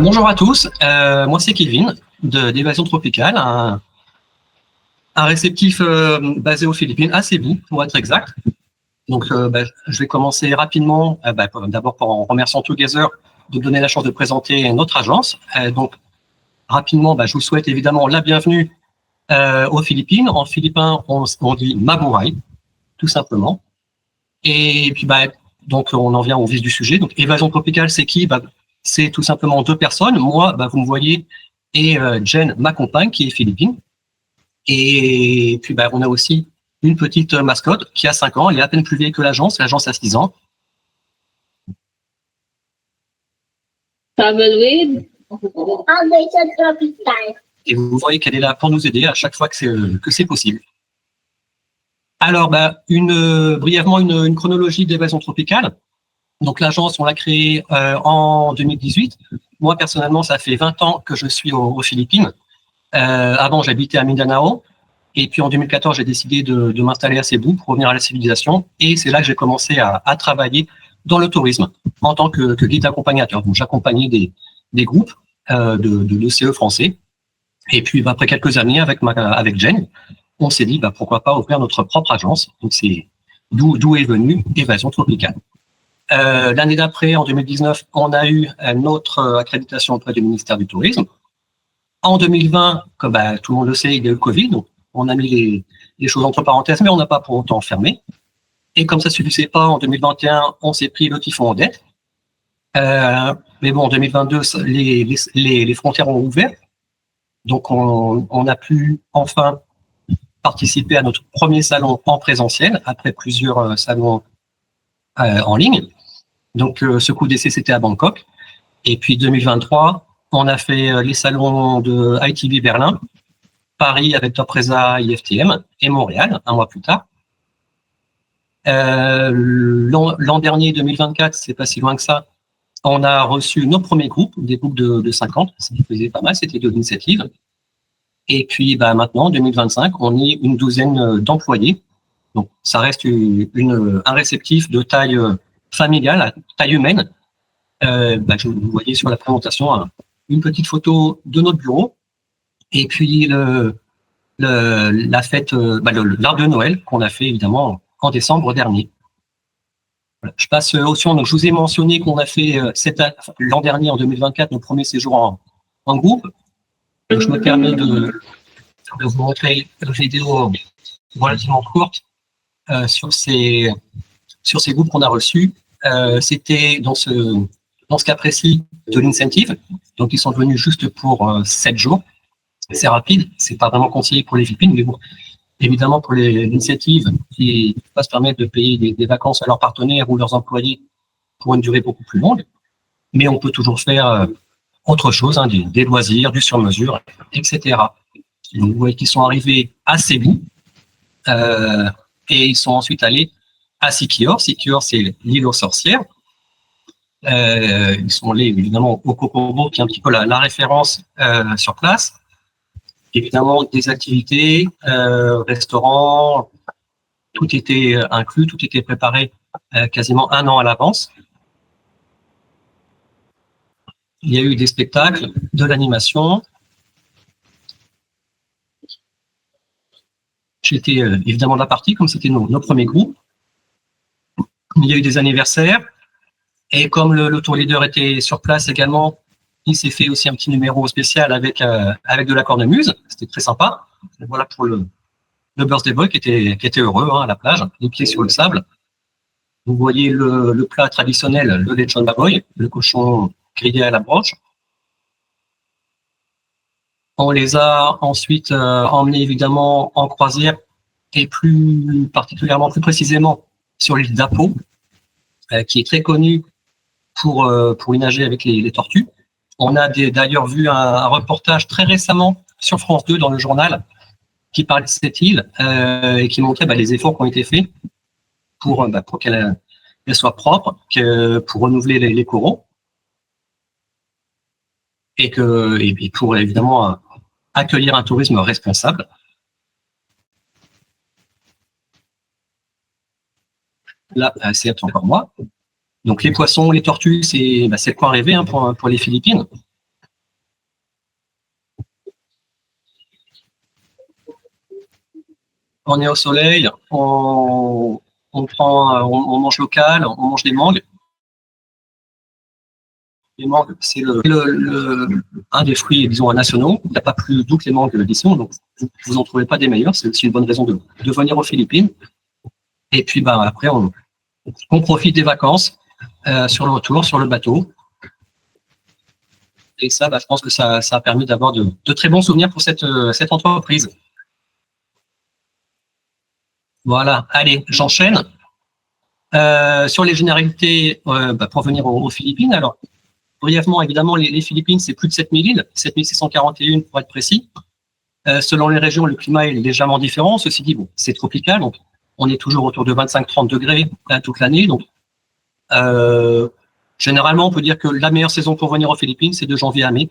Bonjour à tous, moi c'est Kevin d'Évasion Tropicale, un réceptif basé aux Philippines, à Cebu pour être exact. Donc je vais commencer rapidement, d'abord en remerciant Together de donner la chance de présenter notre agence. Donc rapidement, je vous souhaite évidemment la bienvenue aux Philippines. En philippin, on dit Mabuhay, tout simplement. Et puis donc on en vient au vif du sujet. Donc Évasion Tropicale, c'est qui? C'est tout simplement deux personnes. Moi, vous me voyez, et Jen, ma compagne, qui est philippine. Et puis, on a aussi une petite mascotte qui a 5 ans. Elle est à peine plus vieille que l'agence. L'agence a 6 ans. Travel with Évasion Tropicale. Et vous voyez qu'elle est là pour nous aider à chaque fois que c'est possible. Alors, brièvement, une chronologie d'Évasion Tropicale. Donc l'agence, on l'a créée en 2018. Moi, personnellement, ça fait 20 ans que je suis aux Philippines. Avant, j'habitais à Mindanao. Et puis en 2014, j'ai décidé de m'installer à Cebu pour revenir à la civilisation. Et c'est là que j'ai commencé à travailler dans le tourisme en tant que guide accompagnateur. Donc j'accompagnais des groupes de l'ECE français. Et puis après quelques années avec Jen, on s'est dit pourquoi pas ouvrir notre propre agence. Donc c'est d'où est venue Évasion Tropicale. L'année d'après, en 2019, on a eu notre accréditation auprès du ministère du Tourisme. En 2020, comme tout le monde le sait, il y a eu le Covid, donc on a mis les choses entre parenthèses, mais on n'a pas pour autant fermé. Et comme ça ne suffisait pas, en 2021, on s'est pris le typhon en dette. Mais bon, en 2022, les frontières ont ouvert. Donc, on a pu enfin participer à notre premier salon en présentiel, après plusieurs salons en ligne. Donc, ce coup d'essai, c'était à Bangkok. Et puis, 2023, on a fait les salons de ITB Berlin, Paris avec Topresa IFTM et Montréal, un mois plus tard. L'an dernier, 2024, c'est pas si loin que ça, on a reçu nos premiers groupes, des groupes de 50, ça faisait pas mal, c'était de l'initiative. Et puis maintenant, 2025, on est une douzaine d'employés. Donc ça reste un réceptif de taille familiale, taille humaine. Vous voyez sur la présentation une petite photo de notre bureau. Et puis la fête, l'arbre de Noël qu'on a fait évidemment en décembre dernier. Voilà. Je passe au suivant. Donc je vous ai mentionné qu'on a fait l'an dernier, en 2024, nos premiers séjours en groupe. Donc, je me permets de vous montrer une vidéo relativement courte sur ces groupes qu'on a reçus. C'était dans ce cas précis de l'incentive. Donc ils sont venus juste pour 7 jours. C'est rapide, c'est pas vraiment conseillé pour les Philippines, mais bon, évidemment pour les initiatives qui peuvent se permettre de payer des vacances à leurs partenaires ou leurs employés pour une durée beaucoup plus longue. Mais on peut toujours faire autre chose, des loisirs, du sur-mesure, etc. Donc, vous voyez qu'ils sont arrivés à Cebu et ils sont ensuite allés à Siquijor. Siquijor, c'est l'île aux sorcières. Ils sont allés évidemment au Kokobo, qui est un petit peu la référence sur place. Évidemment, des activités, restaurants, tout était inclus, tout était préparé quasiment 1 an à l'avance. Il y a eu des spectacles, de l'animation. J'étais évidemment de la partie, comme c'était nos premiers groupes. Il y a eu des anniversaires. Et comme le tour leader était sur place également, il s'est fait aussi un petit numéro spécial avec de la cornemuse. C'était très sympa. Et voilà pour le birthday boy qui était heureux à la plage, les pieds sur le sable. Vous voyez le plat traditionnel, le lechon baboy, le cochon grillé à la broche. On les a ensuite emmenés évidemment en croisière et plus précisément sur l'île d'Apo, qui est très connue pour y nager avec les tortues. On a d'ailleurs vu un reportage très récemment sur France 2 dans le journal qui parlait de cette île et qui montrait les efforts qui ont été faits pour qu'elle soit propre, pour renouveler les coraux et pour évidemment accueillir un tourisme responsable. Là, c'est encore moi. Donc les poissons, les tortues, c'est le coin rêvé pour les Philippines. on est au soleil, on mange local, on mange des mangues. Les mangues, c'est un des fruits, disons, nationaux. Il n'y a pas plus doux que les mangues d'ici, donc vous en trouvez pas des meilleurs. C'est aussi une bonne raison de venir aux Philippines. Et puis, après, on profite des vacances sur le retour, sur le bateau. Et ça, je pense que ça a permis d'avoir de très bons souvenirs pour cette entreprise. Voilà, allez, j'enchaîne. Sur les généralités, pour venir aux Philippines, alors, brièvement, évidemment, les Philippines, c'est plus de 7000 îles, 7641 pour être précis. Selon les régions, le climat est légèrement différent. Ceci dit, bon, c'est tropical, donc on est toujours autour de 25-30 degrés toute l'année. Donc, généralement, on peut dire que la meilleure saison pour venir aux Philippines, c'est de janvier à mai.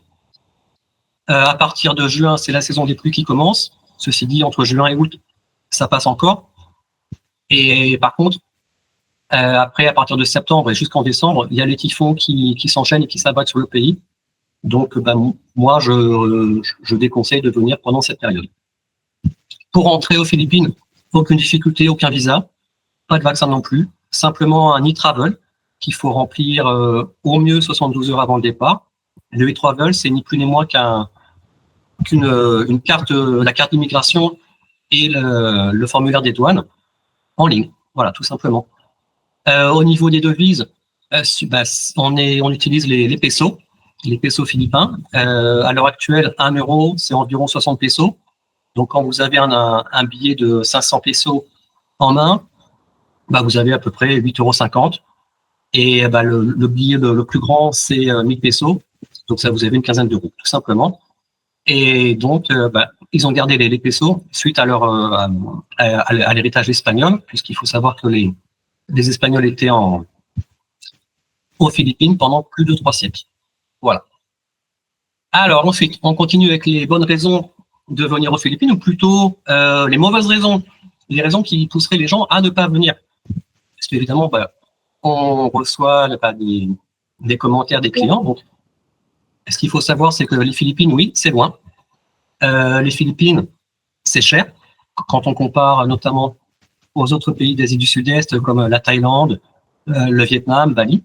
À partir de juin, c'est la saison des pluies qui commence. Ceci dit, entre juin et août, ça passe encore. Et par contre, après, à partir de septembre et jusqu'en décembre, il y a les typhons qui s'enchaînent et qui s'abattent sur le pays. Donc, moi, je déconseille de venir pendant cette période. Pour rentrer aux Philippines, aucune difficulté, aucun visa, pas de vaccin non plus, simplement un e-travel qu'il faut remplir au mieux 72 heures avant le départ. Le e-travel, c'est ni plus ni moins qu'une carte, la carte d'immigration et le formulaire des douanes en ligne. Voilà, tout simplement. Au niveau des devises, on utilise les pesos philippins. À l'heure actuelle, 1 euro, c'est environ 60 pesos. Donc, quand vous avez un billet de 500 pesos en main, vous avez à peu près 8,50 €. Et le billet le plus grand, c'est 1000 pesos. Donc, ça, vous avez une quinzaine d'euros, tout simplement. Et donc, ils ont gardé les pesos suite à à l'héritage espagnol, puisqu'il faut savoir que les Espagnols étaient aux Philippines pendant plus de 3 siècles. Voilà. Alors, ensuite, on continue avec les bonnes raisons de venir aux Philippines, ou plutôt les mauvaises raisons, les raisons qui pousseraient les gens à ne pas venir. Parce qu'évidemment, on reçoit des commentaires des clients. Donc, ce qu'il faut savoir, c'est que les Philippines, oui, c'est loin. Les Philippines, c'est cher. Quand on compare notamment aux autres pays d'Asie du Sud-Est, comme la Thaïlande, le Vietnam, Bali.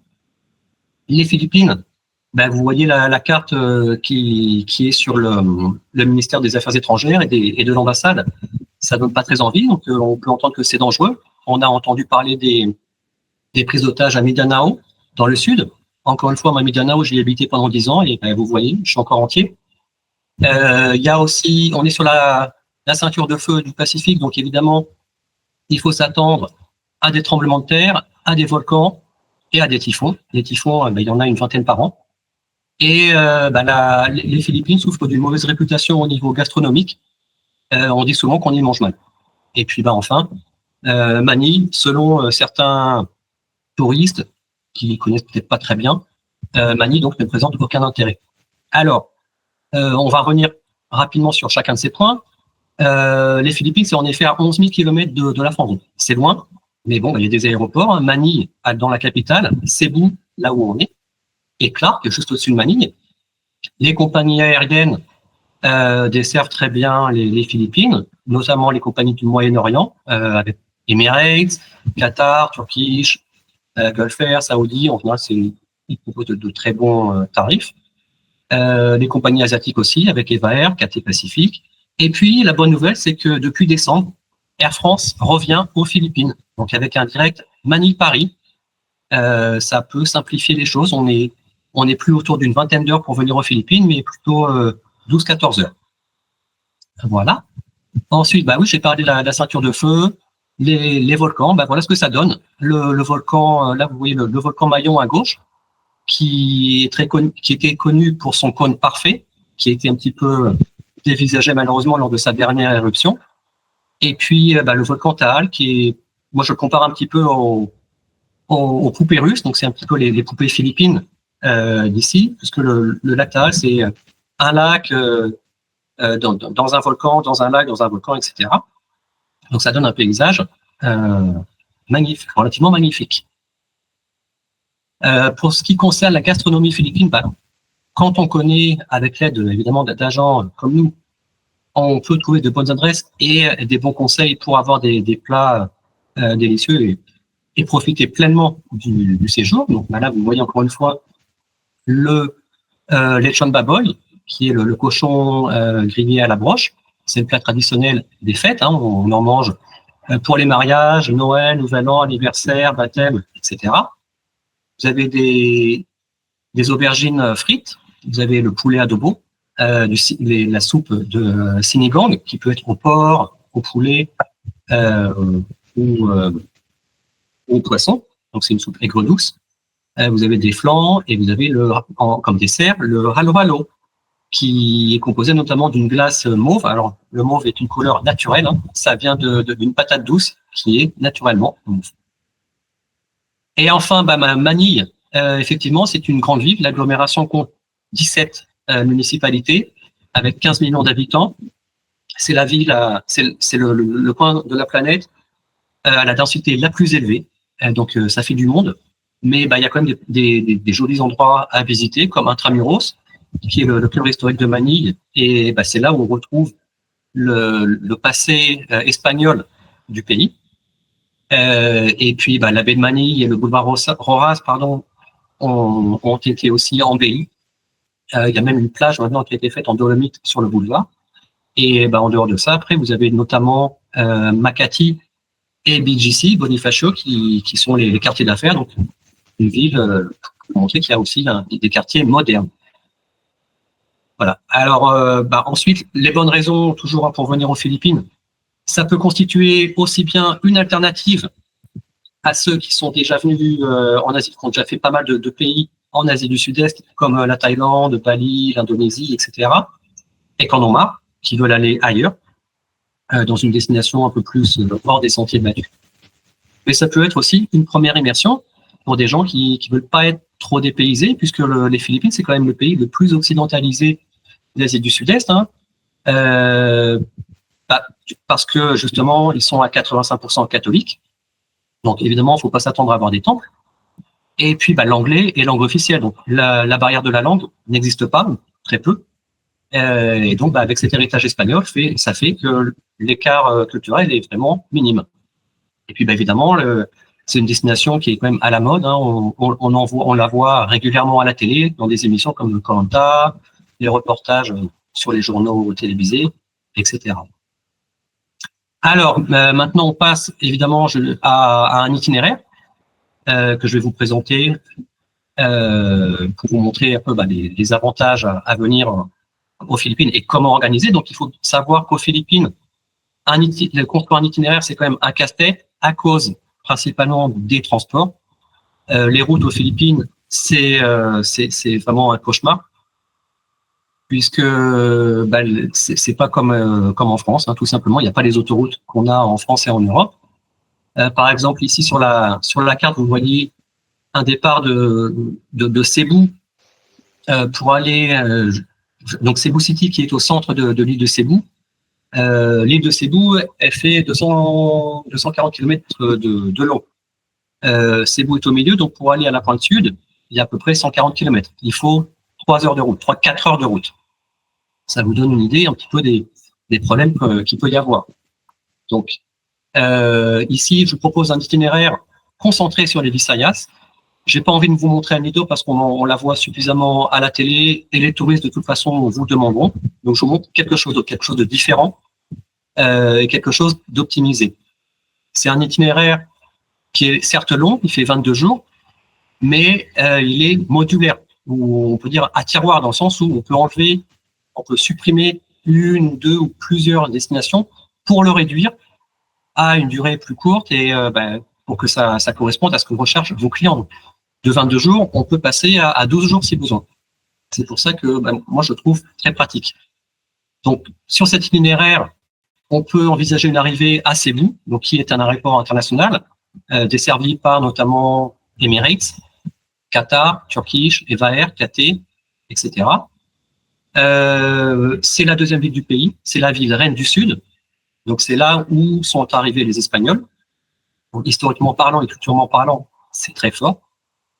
Les Philippines, vous voyez la carte qui est sur le ministère des Affaires étrangères et de l'ambassade. Ça donne pas très envie, donc on peut entendre que c'est dangereux. On a entendu parler des prises d'otages à Mindanao, dans le sud. Encore une fois, moi, Mindanao, j'y ai habité pendant 10 ans et vous voyez, je suis encore entier. Il y a aussi, on est sur la ceinture de feu du Pacifique, donc évidemment, il faut s'attendre à des tremblements de terre, à des volcans et à des typhons. Les typhons, il y en a une vingtaine par an. Et les Philippines souffrent d'une mauvaise réputation au niveau gastronomique. On dit souvent qu'on y mange mal. Et puis, enfin, Manille, selon certains touristes qui connaissent peut-être pas très bien, Manille donc ne présente aucun intérêt. Alors, on va revenir rapidement sur chacun de ces points. Les Philippines, c'est en effet à 11 000 km de la France. C'est loin, mais bon, il y a des aéroports. Manille, dans la capitale, Cebu, là où on est, et Clark, juste au-dessus de Manille. Les compagnies aériennes desservent très bien les Philippines, notamment les compagnies du Moyen-Orient, avec Emirates, Qatar, Turkish, Gulf Air, Saudi. En général, ils proposent de très bons tarifs. Les compagnies asiatiques aussi, avec Eva Air, Cathay Pacific. Et puis, la bonne nouvelle, c'est que depuis décembre, Air France revient aux Philippines. Donc, avec un direct Manille-Paris, ça peut simplifier les choses. On est plus autour d'une vingtaine d'heures pour venir aux Philippines, mais plutôt 12-14 heures. Voilà. Ensuite, oui, j'ai parlé de la ceinture de feu, les volcans. Voilà ce que ça donne. Le volcan, là, vous voyez le volcan Mayon à gauche, qui était connu pour son cône parfait, qui a été un petit peu dévisagé malheureusement lors de sa dernière éruption. Et puis, le volcan Taal, moi, je le compare un petit peu aux poupées russes. Donc, c'est un petit peu les poupées philippines d'ici, puisque le lac Taal, c'est un lac dans un volcan, dans un lac, dans un volcan, etc. Donc, ça donne un paysage magnifique, relativement magnifique. Pour ce qui concerne la gastronomie philippine, quand on connaît, avec l'aide évidemment d'agents comme nous, on peut trouver de bonnes adresses et des bons conseils pour avoir des plats délicieux et profiter pleinement du séjour. Donc là, vous voyez encore une fois le lechon baboy, qui est le cochon grillé à la broche. C'est le plat traditionnel des fêtes. Hein, on en mange pour les mariages, Noël, Nouvel An, anniversaire, baptême, etc. Vous avez des aubergines frites. Vous avez le poulet adobo, la soupe de sinigang, qui peut être au porc, au poulet ou au poisson. Donc, c'est une soupe aigre douce. Vous avez des flancs et vous avez comme dessert le halo-halo, qui est composé notamment d'une glace mauve. Alors, le mauve est une couleur naturelle. Hein. Ça vient d'une patate douce qui est naturellement mauve. Et enfin, Manille, effectivement, c'est une grande ville. L'agglomération compte 17 municipalités avec 15 millions d'habitants. C'est la ville, c'est le coin de la planète à la densité la plus élevée. Donc, ça fait du monde. Mais il y a quand même des jolis endroits à visiter, comme Intramuros, qui est le cœur historique de Manille. Et c'est là où on retrouve le passé espagnol du pays. Et puis, la baie de Manille et le boulevard Roras, ont été aussi embellis. Il y a même une plage maintenant qui a été faite en dolomite sur le boulevard. Et en dehors de ça, après, vous avez notamment Makati et BGC, Bonifacio, qui sont les quartiers d'affaires. Donc, une ville pour montrer qu'il y a aussi des quartiers modernes. Voilà. Alors, ensuite, les bonnes raisons, toujours pour venir aux Philippines, ça peut constituer aussi bien une alternative à ceux qui sont déjà venus en Asie, qui ont déjà fait pas mal de pays en Asie du Sud-Est, comme la Thaïlande, Bali, l'Indonésie, etc., et qu'en ont marre, qui veulent aller ailleurs, dans une destination un peu plus hors des sentiers battus. Mais ça peut être aussi une première immersion pour des gens qui veulent pas être trop dépaysés, puisque les Philippines, c'est quand même le pays le plus occidentalisé d'Asie du Sud-Est, hein. Parce que justement, ils sont à 85% catholiques. Donc évidemment, il ne faut pas s'attendre à avoir des temples. Et puis l'anglais est langue officielle. Donc la barrière de la langue n'existe pas, très peu. Et donc avec cet héritage espagnol, ça fait que l'écart culturel est vraiment minime. Et puis évidemment, c'est une destination qui est quand même à la mode. Hein. On la voit régulièrement à la télé, dans des émissions comme Koh-Lanta, les reportages sur les journaux télévisés, etc. Alors, maintenant, on passe évidemment à un itinéraire que je vais vous présenter pour vous montrer un peu les avantages à venir aux Philippines et comment organiser. Donc, il faut savoir qu'aux Philippines, construire un itinéraire, c'est quand même un casse-tête à cause principalement des transports. Les routes aux Philippines, c'est vraiment un cauchemar, puisque c'est pas comme en France, hein, tout simplement. Il n'y a pas les autoroutes qu'on a en France et en Europe. Par exemple, ici sur la carte, vous voyez un départ de Cebu pour aller donc Cebu City, qui est au centre de l'île de Cebu. L'île de Cebu, elle fait 240 km de long. Cebu est au milieu, donc pour aller à la pointe sud, il y a à peu près 140 km. Il faut 4 heures de route. Ça vous donne une idée un petit peu des problèmes qu'il peut y avoir. Donc, ici, je vous propose un itinéraire concentré sur les Visayas. J'ai pas envie de vous montrer Anido parce qu'on la voit suffisamment à la télé et les touristes de toute façon vous le demanderont. Donc, je vous montre quelque chose de différent et quelque chose d'optimisé. C'est un itinéraire qui est certes long, il fait 22 jours, mais il est modulaire, ou on peut dire à tiroir, dans le sens où on peut supprimer une, deux ou plusieurs destinations pour le réduire à une durée plus courte et pour que ça corresponde à ce que recherchent vos clients. Donc, de 22 jours, on peut passer à 12 jours si besoin. C'est pour ça que moi, je trouve très pratique. Donc, sur cet itinéraire, on peut envisager une arrivée à Cebu, donc qui est un aéroport international, desservi par notamment Emirates, Qatar, Turkish, Eva Air, KT, etc. C'est la deuxième ville du pays, c'est la ville reine du Sud, donc c'est là où sont arrivés les Espagnols. Donc, historiquement parlant et culturellement parlant, c'est très fort.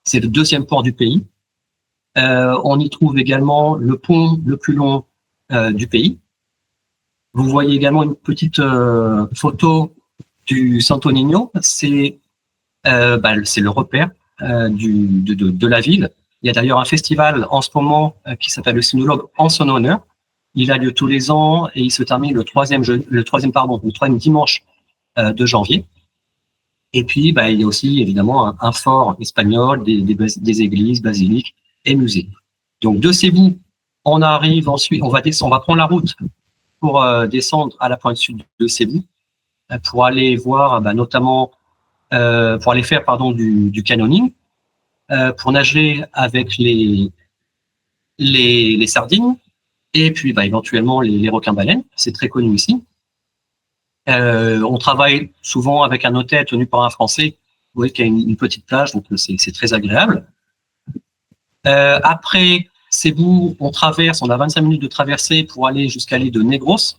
C'est le deuxième port du pays. On y trouve également le pont le plus long du pays. Vous voyez également une petite photo du Santo Niño. C'est le repère de la ville. Il y a d'ailleurs un festival en ce moment qui s'appelle le Sinologue en son honneur. Il a lieu tous les ans et il se termine le troisième dimanche de janvier. Et puis, il y a aussi évidemment un fort espagnol, des églises, basiliques et musées. Donc de Cébou, on arrive ensuite, on va prendre la route pour descendre à la pointe sud de Cébou pour aller voir notamment pour aller faire du canyoning, pour nager avec les sardines et puis éventuellement les requins-baleines, c'est très connu ici. On travaille souvent avec un hôtel tenu par un Français, vous voyez qu'il y a une petite plage, donc c'est très agréable. Après Cébou, on a 25 minutes de traversée pour aller jusqu'à l'île de Negros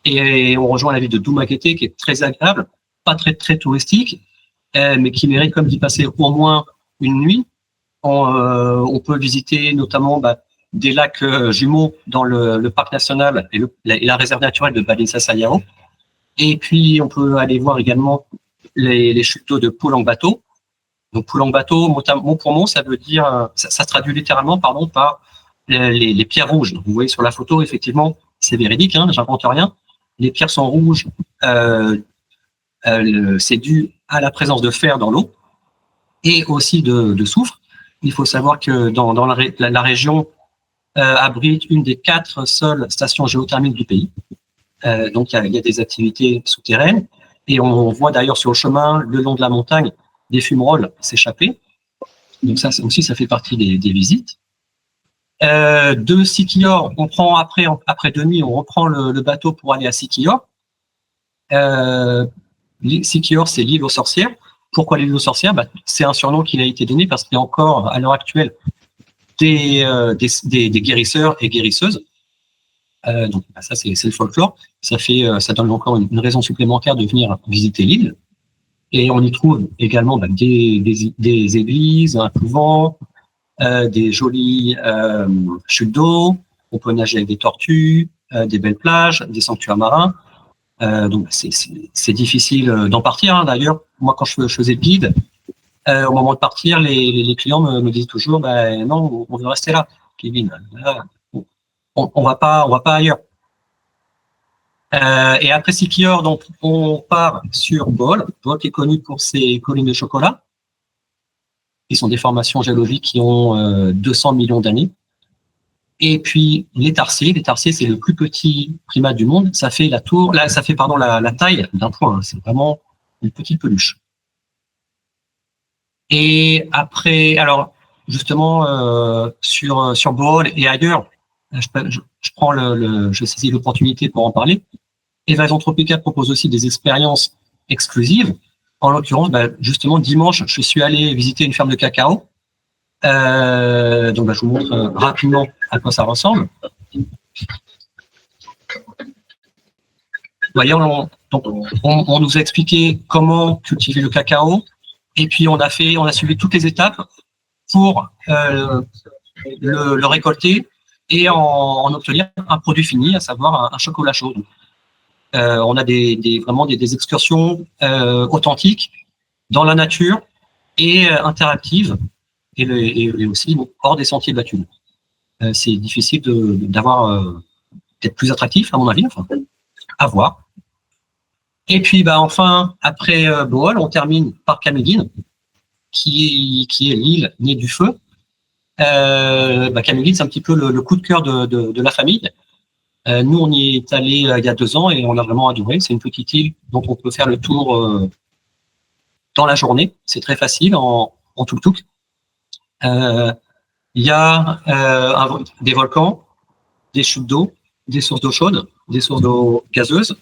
et on rejoint la ville de Dumaguete qui est très agréable, pas très touristique, mais qui mérite comme d'y passer au moins une nuit. On peut visiter notamment des lacs jumeaux dans le parc national et la réserve naturelle de Balinsasayao. Et puis, on peut aller voir également les chutes d'eau de Pulang-Bato. Donc, Pulang-Bato, mot pour mot, ça veut dire, ça se traduit littéralement, par les pierres rouges. Vous voyez sur la photo, effectivement, c'est véridique, j'invente rien. Les pierres sont rouges, c'est dû à la présence de fer dans l'eau et aussi de soufre. Il faut savoir que dans la région abrite une des 4 seules stations géothermiques du pays. Donc, il y a des activités souterraines et on voit d'ailleurs sur le chemin, le long de la montagne, des fumerolles s'échapper. Donc, ça aussi, ça fait partie des visites. De Siquijor, on prend après 2 nuits, on reprend le bateau pour aller à Siquijor. Siquijor, c'est l'île aux sorcières. Pourquoi l'île aux sorcières? C'est un surnom qui a été donné parce qu'il y a encore, à l'heure actuelle, des guérisseurs et guérisseuses. Donc ça, c'est le folklore. Ça donne encore une raison supplémentaire de venir visiter l'île. Et on y trouve également des églises, un couvent, des jolies chutes d'eau. On peut nager avec des tortues, des belles plages, des sanctuaires marins. Donc c'est difficile d'en partir. D'ailleurs, moi quand je faisais le guide, au moment de partir, les clients me disaient toujours, non, on veut rester là, Kevin. Là, on va pas ailleurs. Et après Siquijor, donc on part sur Bohol qui est connu pour ses collines de chocolat, qui sont des formations géologiques qui ont 200 millions d'années. Et puis les tarsiers c'est le plus petit primate du monde. Ça fait la taille d'un poing. C'est vraiment une petite peluche. Et après, alors justement sur Bohol et ailleurs, je saisis l'opportunité pour en parler. Évasion Tropicale propose aussi des expériences exclusives. En l'occurrence, justement dimanche, je suis allé visiter une ferme de cacao. Donc je vous montre rapidement à quoi ça ressemble. Vous voyez, on nous a expliqué comment cultiver le cacao et puis on a suivi toutes les étapes pour le récolter et en obtenir un produit fini, à savoir un chocolat chaud. On a vraiment des excursions authentiques dans la nature et interactives et aussi hors des sentiers battus. C'est difficile d'avoir peut-être plus attractif à mon avis, à voir. Et puis enfin après Bohol, on termine par Camiguine, qui est l'île née du feu. Camiguine, c'est un petit peu le coup de cœur de la famille. Nous, on y est allé il y a 2 ans et on a vraiment adoré. C'est une petite île dont on peut faire le tour dans la journée. C'est très facile en tuk-tuk. Il y a des volcans, des chutes d'eau, des sources d'eau chaude, des sources d'eau gazeuse,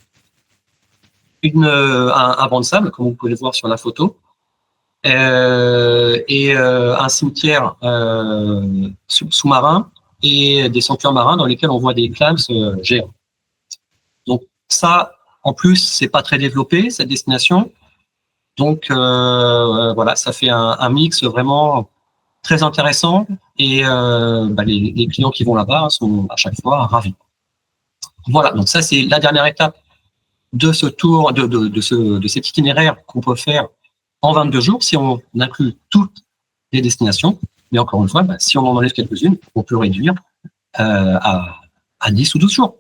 un banc de sable, comme vous pouvez le voir sur la photo, et un cimetière sous-marin et des sanctuaires marins dans lesquels on voit des clams géants. Donc ça, en plus, c'est pas très développé, cette destination. Donc voilà, ça fait un mix vraiment très intéressant et les clients qui vont là-bas sont à chaque fois ravis. Voilà, donc ça c'est la dernière étape de ce tour, de cet itinéraire qu'on peut faire en 22 jours si on inclut toutes les destinations. Mais encore une fois, si on en enlève quelques-unes, on peut réduire à 10 ou 12 jours.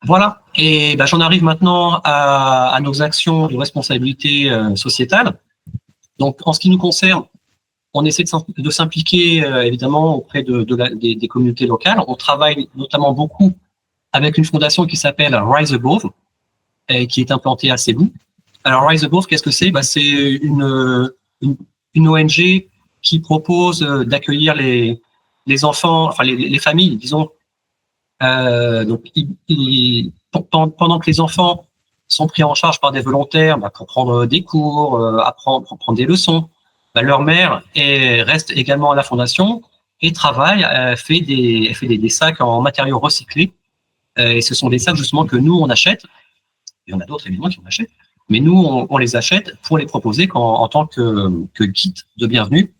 Voilà, et j'en arrive maintenant à nos actions de responsabilité sociétale. Donc, en ce qui nous concerne, on essaie de s'impliquer évidemment auprès des communautés locales. On travaille notamment beaucoup avec une fondation qui s'appelle Rise Above, et qui est implantée à Cebu. Alors, Rise Above, qu'est-ce que c'est? C'est une ONG qui propose d'accueillir les enfants, enfin les familles, disons. Donc, pendant que les enfants sont pris en charge par des volontaires pour prendre des cours, pour prendre des leçons, leur mère reste également à la fondation et travaille, fait des sacs en matériaux recyclés. Et ce sont des sacs justement que nous on achète. Il y en a d'autres évidemment qui en achètent, mais nous on les achète pour les proposer en tant que kit de bienvenue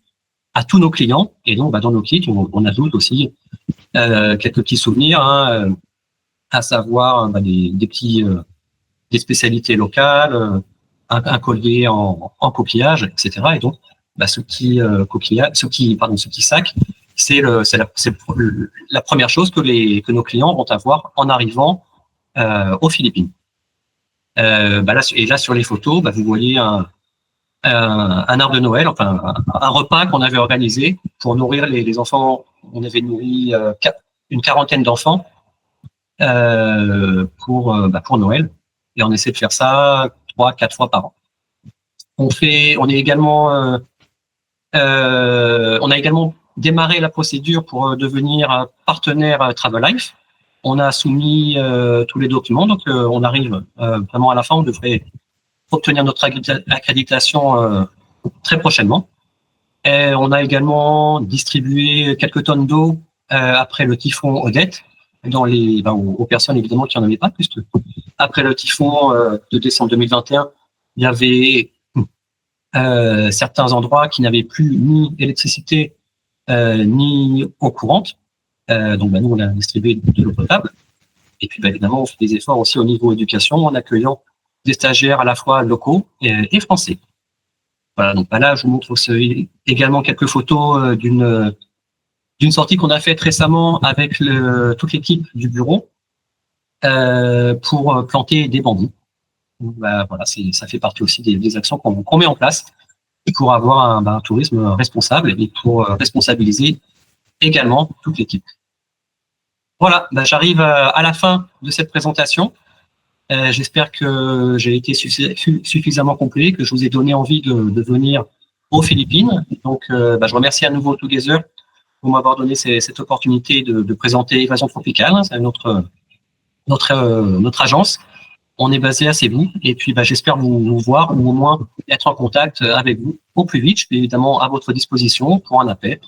à tous nos clients. Et donc dans nos kits on ajoute aussi quelques petits souvenirs, à savoir des spécialités locales, un collier en coquillage, etc. Et donc ce petit sac, c'est la première chose que nos clients vont avoir en arrivant aux Philippines. Là sur les photos, vous voyez un arbre de Noël, enfin un repas qu'on avait organisé pour nourrir les enfants. On avait nourri une quarantaine d'enfants pour Noël, et on essaie de faire ça 3-4 fois par an. On a également démarré la procédure pour devenir partenaire Travel Life. On a soumis tous les documents, donc on arrive vraiment à la fin. On devrait obtenir notre accréditation très prochainement. Et on a également distribué quelques tonnes d'eau après le typhon Odette aux personnes évidemment qui n'en avaient pas, puisque après le typhon de décembre 2021, il y avait certains endroits qui n'avaient plus ni électricité ni eau courante. Donc nous on a distribué de l'eau potable. Et puis évidemment on fait des efforts aussi au niveau éducation en accueillant des stagiaires à la fois locaux et français. Voilà, donc là je vous montre aussi également quelques photos d'une sortie qu'on a faite récemment avec toute l'équipe du bureau pour planter des bambous. Voilà, ça fait partie aussi des actions qu'on met en place pour avoir un tourisme responsable et pour responsabiliser également toute l'équipe. Voilà, j'arrive à la fin de cette présentation. J'espère que j'ai été suffisamment complet, que je vous ai donné envie de venir aux Philippines. Donc, je remercie à nouveau Together pour m'avoir donné cette opportunité de présenter Évasion Tropicale. C'est notre agence. On est basé à Cebu et puis j'espère vous voir ou au moins être en contact avec vous au plus vite. Je suis évidemment à votre disposition pour un appel,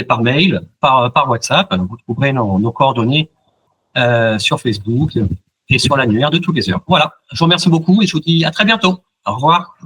par mail, par WhatsApp. Vous trouverez nos coordonnées sur Facebook et sur l'annuaire de Together. Voilà, je vous remercie beaucoup et je vous dis à très bientôt. Au revoir.